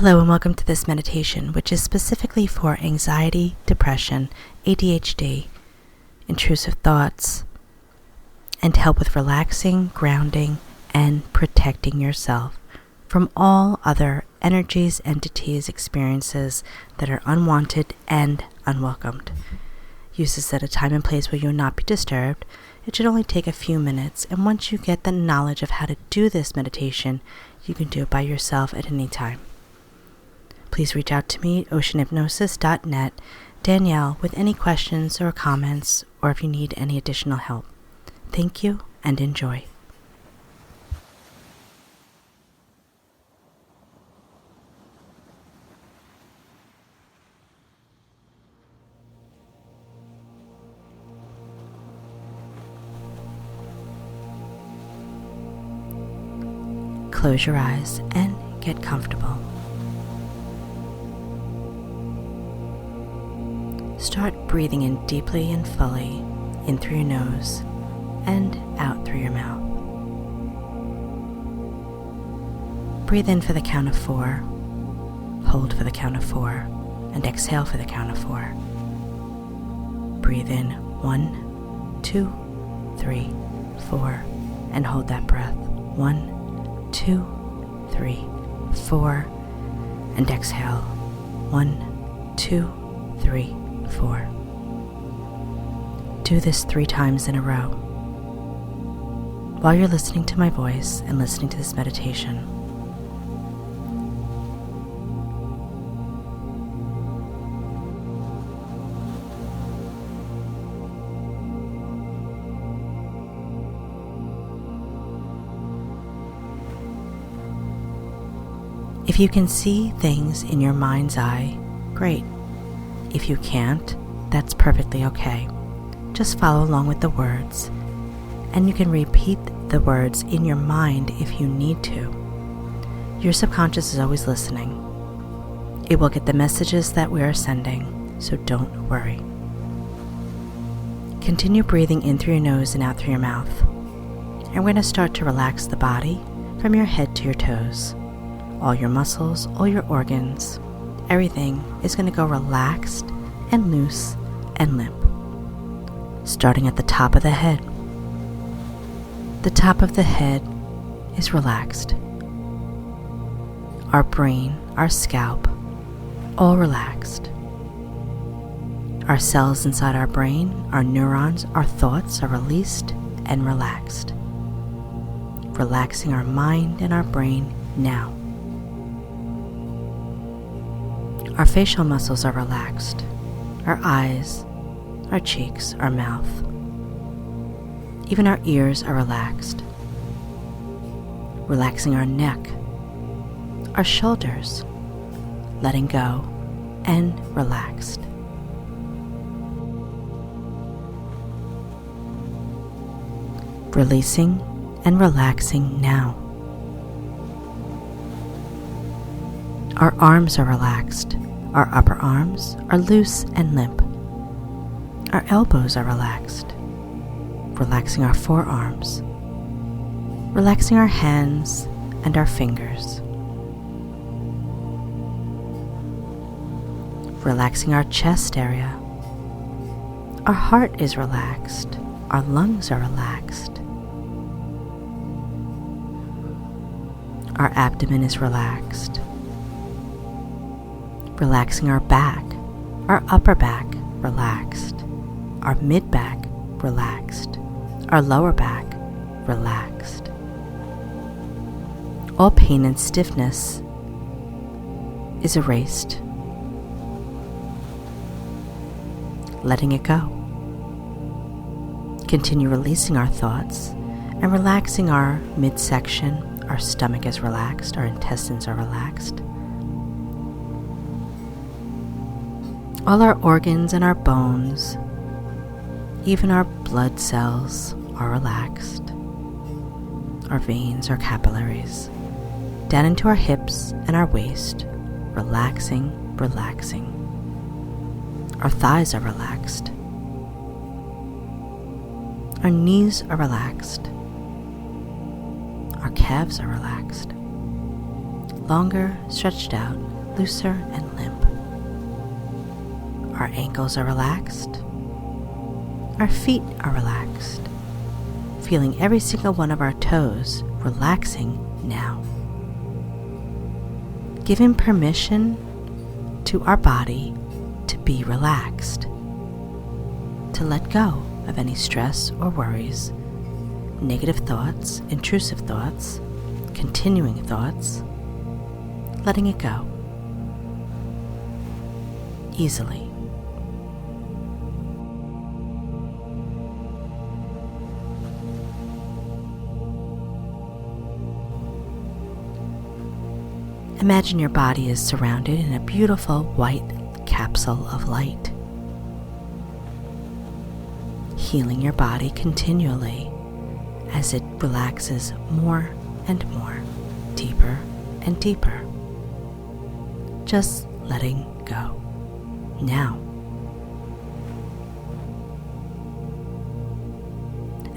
Hello and welcome to this meditation, which is specifically for anxiety, depression, ADHD, intrusive thoughts, and to help with relaxing, grounding, and protecting yourself from all other energies, entities, experiences that are unwanted and unwelcomed. Use this at a time and place where you will not be disturbed. It should only take a few minutes, and once you get the knowledge of how to do this meditation, you can do it by yourself at any time. Please reach out to me at oceanhypnosis.net, Danielle, with any questions or comments, or if you need any additional help. Thank you and enjoy. Close your eyes and get comfortable. Start breathing in deeply and fully, in through your nose and out through your mouth. Breathe in for the count of 4, hold for the count of 4, and exhale for the count of 4. Breathe in 1, 2, 3, 4, and hold that breath. 1, 2, 3, 4, and exhale. 1, 2, 3, 4. Do this 3 times in a row. While you're listening to my voice and listening to this meditation, if you can see things in your mind's eye, great. If you can't, that's perfectly okay. Just follow along with the words, and you can repeat the words in your mind if you need to. Your subconscious is always listening. It will get the messages that we are sending, so don't worry. Continue breathing in through your nose and out through your mouth. And we're going to start to relax the body from your head to your toes. All your muscles, all your organs, everything is going to go relaxed and loose and limp. Starting at the top of the head. The top of the head is relaxed. Our brain, our scalp, all relaxed. Our cells inside our brain, our neurons, our thoughts are released and relaxed. Relaxing our mind and our brain now. Our facial muscles are relaxed. Our eyes, our cheeks, our mouth. Even our ears are relaxed. Relaxing our neck, our shoulders, letting go and relaxed. Releasing and relaxing now. Our arms are relaxed. Our upper arms are loose and limp. Our elbows are relaxed. Relaxing our forearms. Relaxing our hands and our fingers. Relaxing our chest area. Our heart is relaxed. Our lungs are relaxed. Our abdomen is relaxed. Relaxing our back, our upper back relaxed, our mid-back relaxed, our lower back relaxed. All pain and stiffness is erased. Letting it go. Continue releasing our thoughts and relaxing our midsection. Our stomach is relaxed, our intestines are relaxed. All our organs and our bones, even our blood cells, are relaxed. Our veins, our capillaries, down into our hips and our waist, relaxing, relaxing. Our thighs are relaxed. Our knees are relaxed. Our calves are relaxed. Longer, stretched out, looser and limp. Our ankles are relaxed. Our feet are relaxed, feeling every single one of our toes relaxing now. Giving permission to our body to be relaxed, to let go of any stress or worries, negative thoughts, intrusive thoughts, continuing thoughts, letting it go easily. Imagine your body is surrounded in a beautiful white capsule of light, healing your body continually as it relaxes more and more, deeper and deeper. Just letting go now.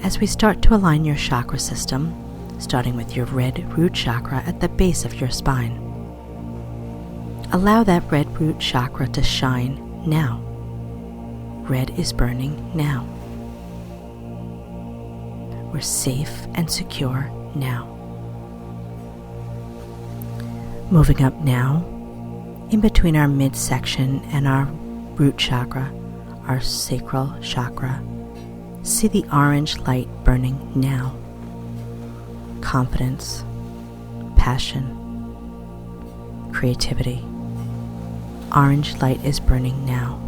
As we start to align your chakra system, starting with your red root chakra at the base of your spine, allow that red root chakra to shine now. Red is burning now. We're safe and secure now. Moving up now, in between our midsection and our root chakra, our sacral chakra, see the orange light burning now. Confidence, passion, creativity. Orange light is burning now.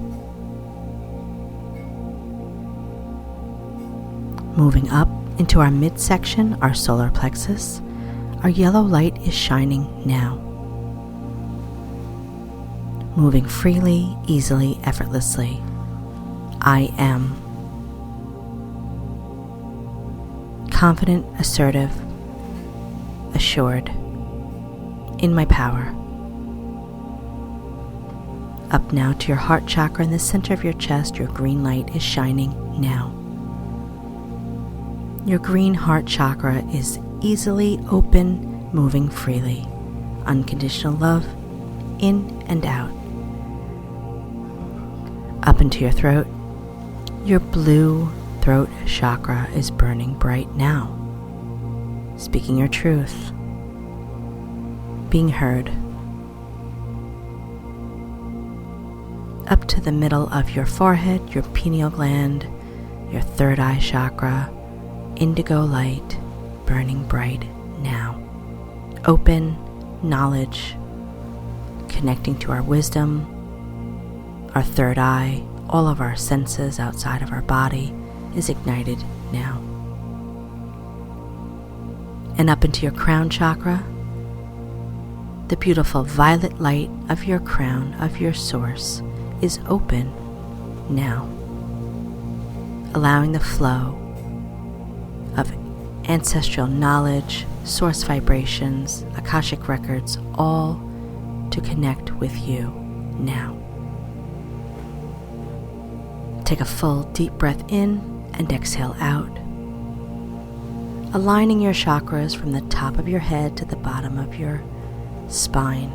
Moving up into our midsection, our solar plexus, our yellow light is shining now. Moving freely, easily, effortlessly. I am confident, assertive, assured, in my power. Up now to your heart chakra in the center of your chest, your green light is shining now. Your green heart chakra is easily open, moving freely. Unconditional love, in and out. Up into your throat, your blue throat chakra is burning bright now. Speaking your truth, being heard. Up to the middle of your forehead, your pineal gland, your third eye chakra, indigo light, burning bright now. Open, knowledge, connecting to our wisdom, our third eye, all of our senses outside of our body is ignited now. And up into your crown chakra, the beautiful violet light of your crown, of your source, is open now, allowing the flow of ancestral knowledge, source vibrations, Akashic records, all to connect with you now. Take a full deep breath in and exhale out, aligning your chakras from the top of your head to the bottom of your spine.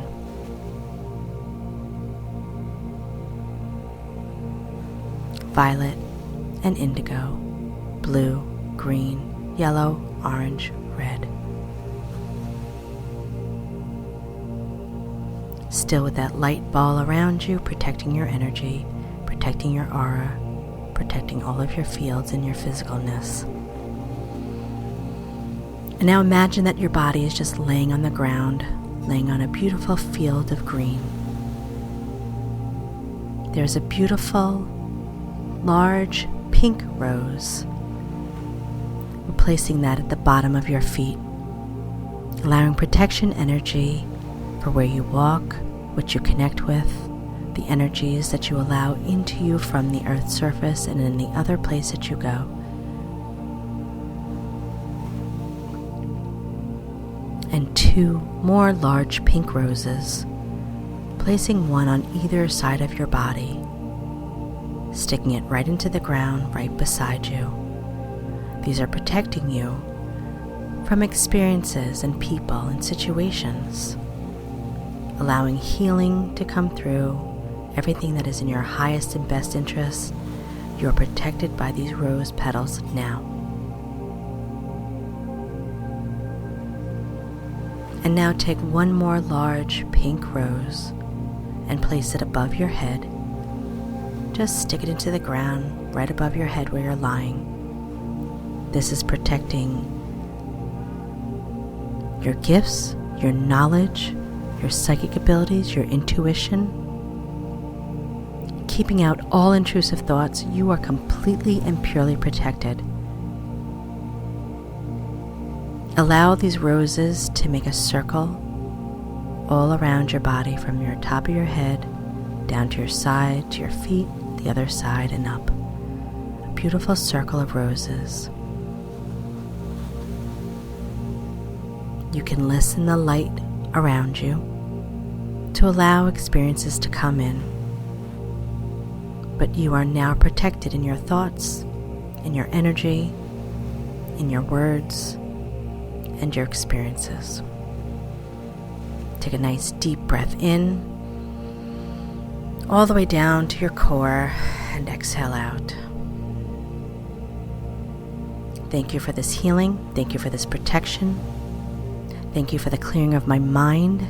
Violet and indigo, blue, green, yellow, orange, red. Still with that light ball around you, protecting your energy, protecting your aura, protecting all of your fields and your physicalness. And now imagine that your body is just laying on the ground, laying on a beautiful field of green. There's a beautiful, large pink rose. We're placing that at the bottom of your feet, allowing protection energy for where you walk, what you connect with, the energies that you allow into you from the earth's surface and any other place that you go. And 2 more large pink roses, placing one on either side of your body, sticking it right into the ground right beside you. These are protecting you from experiences and people and situations, allowing healing to come through, everything that is in your highest and best interest. You are protected by these rose petals now. And now take one more large pink rose and place it above your head. Just stick it into the ground right above your head where you're lying. This is protecting your gifts, your knowledge, your psychic abilities, your intuition. Keeping out all intrusive thoughts, you are completely and purely protected. Allow these roses to make a circle all around your body, from your top of your head down to your side, to your feet, the other side, and up. A beautiful circle of roses. You can listen the light around you to allow experiences to come in. But you are now protected in your thoughts, in your energy, in your words, and your experiences. Take a nice deep breath in, all the way down to your core, and exhale out. Thank you for this healing. Thank you for this protection. Thank you for the clearing of my mind.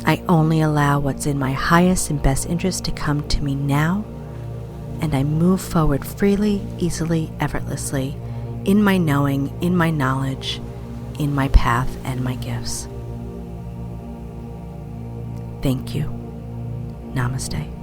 I only allow what's in my highest and best interest to come to me now, and I move forward freely, easily, effortlessly, in my knowing, in my knowledge, in my path and my gifts. Thank you. Namaste.